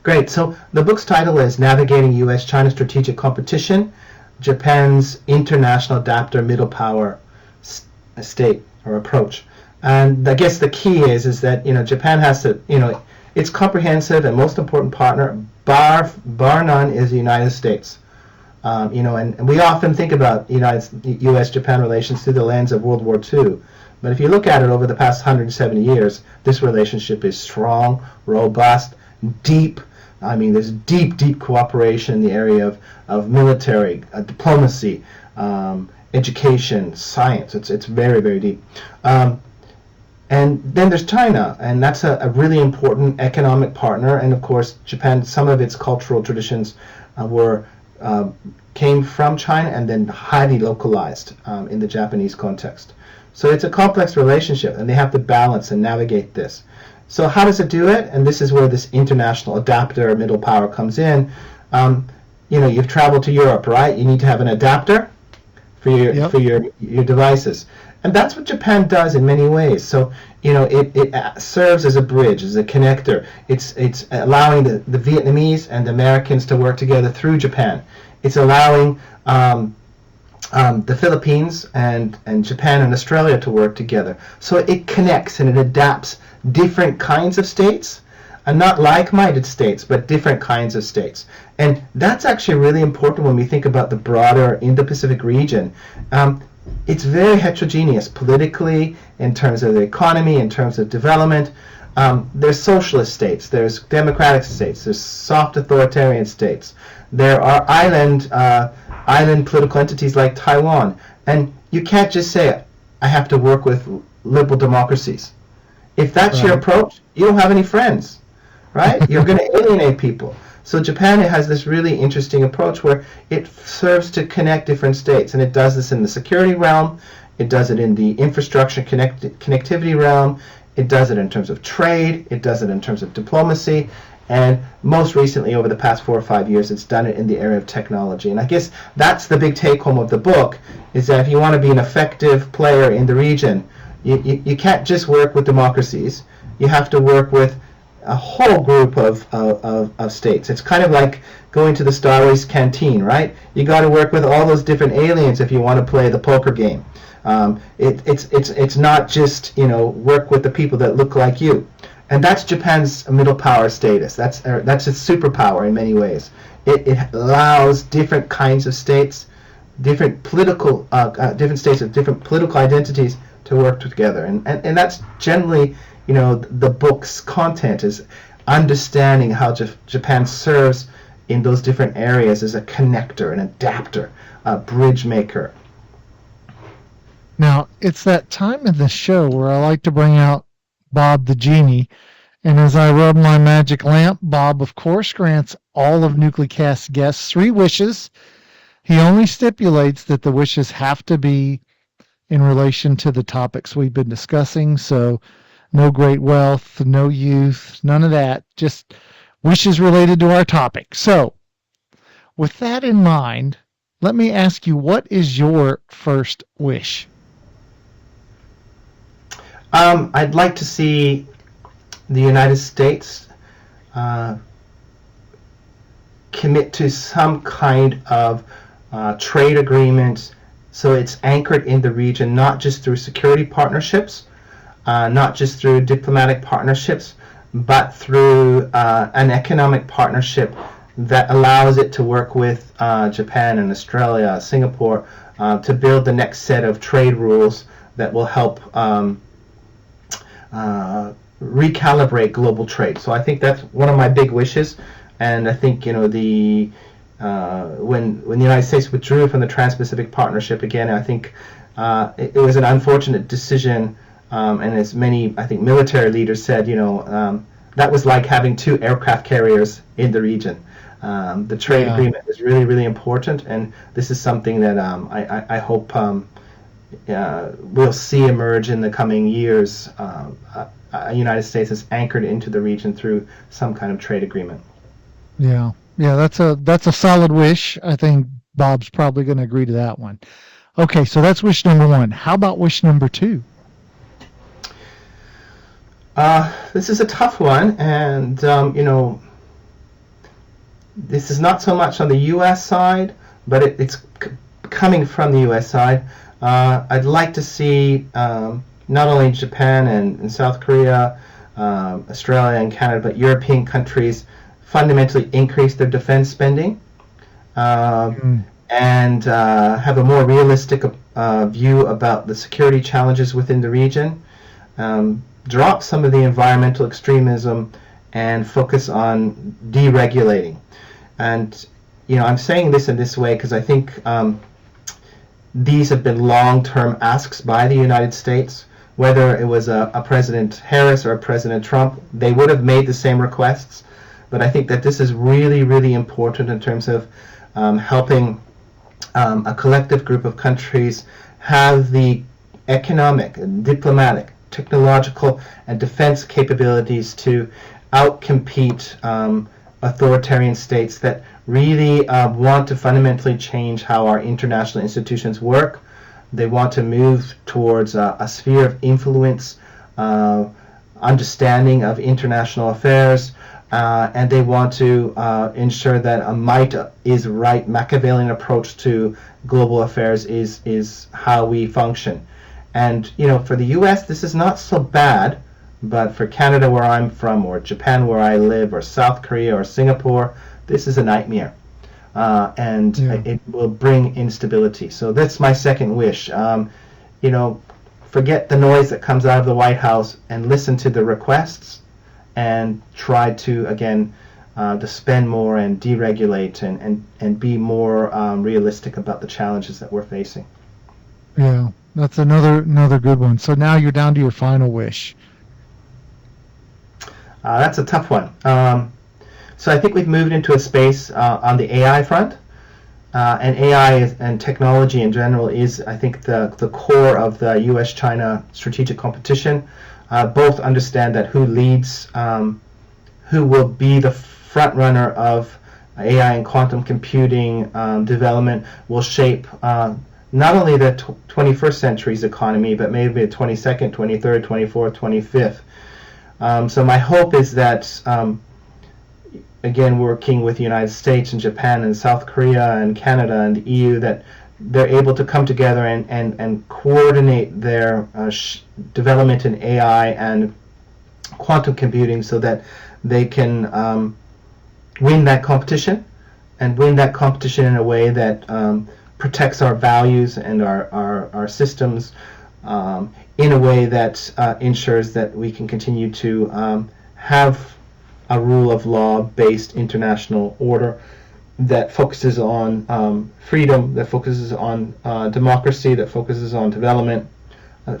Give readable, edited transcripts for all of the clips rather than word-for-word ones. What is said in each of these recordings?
Great. So the book's title is Navigating U.S.-China Strategic Competition, Japan's International Adapter Middle Power State or Approach. And I guess the key is that, Japan has to, its comprehensive and most important partner, bar none, is the United States. And we often think about U.S.-Japan relations through the lens of World War II. But if you look at it over the past 170 years, this relationship is strong, robust, deep. I mean, there's deep cooperation in the area of military, diplomacy, education, science. It's very, very deep. And then there's China, and that's a really important economic partner. And of course, Japan, some of its cultural traditions came from China and then highly localized in the Japanese context. So it's a complex relationship, and they have to balance and navigate this. So how does it do it? And this is where this international adapter middle power comes in. You've traveled to Europe, right? You need to have an adapter for your devices. And that's what Japan does in many ways. So, it serves as a bridge, as a connector. It's allowing the Vietnamese and the Americans to work together through Japan. It's allowing the Philippines and Japan and Australia to work together. So it connects and it adapts different kinds of states, and not like-minded states, but different kinds of states. And that's actually really important when we think about the broader Indo-Pacific region. It's very heterogeneous politically, in terms of the economy, in terms of development. There's socialist states, there's democratic states, there's soft authoritarian states. There are island political entities like Taiwan. And you can't just say, I have to work with liberal democracies. If that's your approach, you don't have any friends, right? You're going to alienate people. So Japan has this really interesting approach where it serves to connect different states, and it does this in the security realm, it does it in the infrastructure connectivity realm, it does it in terms of trade, it does it in terms of diplomacy, and most recently, over the past 4 or 5 years, it's done it in the area of technology. And I guess that's the big take-home of the book, is that if you want to be an effective player in the region, you can't just work with democracies, you have to work with a whole group of states. It's kind of like going to the Star Wars canteen, right? You got to work with all those different aliens if you want to play the poker game. It's not just work with the people that look like you, and that's Japan's middle power status. That's its superpower in many ways. It allows different kinds of states, different states of different political identities to work together, and that's generally. The book's content is understanding how Japan serves in those different areas as a connector, an adapter, a bridge maker. Now, it's that time in the show where I like to bring out Bob the Genie, and as I rub my magic lamp, Bob, of course, grants all of Nuclecast's guests 3 wishes. He only stipulates that the wishes have to be in relation to the topics we've been discussing, so no great wealth, no youth, none of that. Just wishes related to our topic. So, with that in mind, let me ask you, what is your first wish? I'd like to see the United States commit to some kind of trade agreement so it's anchored in the region, not just through security partnerships, not just through diplomatic partnerships, but through an economic partnership that allows it to work with Japan and Australia, Singapore, to build the next set of trade rules that will help recalibrate global trade. So I think that's one of my big wishes, and I think when the United States withdrew from the Trans-Pacific Partnership again, I think it was an unfortunate decision. And as many, I think, military leaders said, that was like having 2 aircraft carriers in the region. The trade agreement is really, really important, and this is something that I hope we'll see emerge in the coming years. United States is anchored into the region through some kind of trade agreement. Yeah, that's a solid wish. I think Bob's probably going to agree to that one. Okay, so that's wish number 1. How about wish number 2? This is a tough one, and this is not so much on the U.S. side, but it's coming from the U.S. side. I'd like to see not only Japan and South Korea, Australia and Canada, but European countries fundamentally increase their defense spending and have a more realistic view about the security challenges within the region, drop some of the environmental extremism, and focus on deregulating. And I'm saying this in this way because I think these have been long-term asks by the United States. Whether it was a President Harris or a President Trump, they would have made the same requests. But I think that this is really, really important in terms of helping a collective group of countries have the economic, diplomatic, technological, and defense capabilities to outcompete authoritarian states that really want to fundamentally change how our international institutions work. They want to move towards a sphere of influence, understanding of international affairs, and they want to ensure that a might is right Machiavellian approach to global affairs is how we function. And for the U.S., this is not so bad, but for Canada, where I'm from, or Japan, where I live, or South Korea, or Singapore, this is a nightmare. And it will bring instability. So that's my second wish. Forget the noise that comes out of the White House and listen to the requests and try to, again, to spend more and deregulate and be more realistic about the challenges that we're facing. Yeah, that's another good one. So now you're down to your final wish. That's a tough one. So I think we've moved into a space on the AI front, and AI and technology in general is, I think, the core of the U.S.-China strategic competition. Both understand that who leads, who will be the front runner of AI and quantum computing development will shape not only the 21st century's economy, but maybe the 22nd, 23rd, 24th, 25th. So my hope is that again, working with the United States and Japan and South Korea and Canada and the EU, that they're able to come together and coordinate their development in AI and quantum computing so that they can win that competition and win that competition in a way that protects our values and our systems in a way that ensures that we can continue to have a rule of law based international order that focuses on freedom, that focuses on democracy, that focuses on development,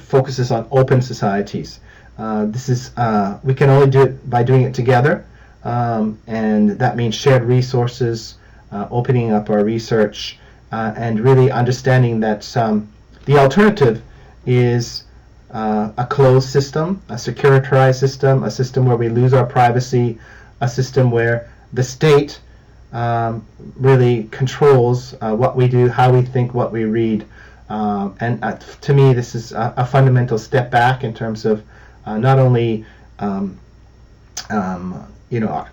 focuses on open societies. This is we can only do it by doing it together, and that means shared resources, opening up our research, and really understanding that the alternative is a closed system, a securitized system, a system where we lose our privacy, a system where the state really controls what we do, how we think, what we read. And to me, this is a fundamental step back in terms of not only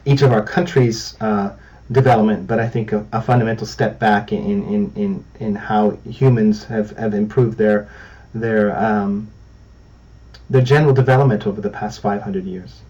each of our countries' development, but I think a fundamental step back in how humans have improved their general development over the past 500 years.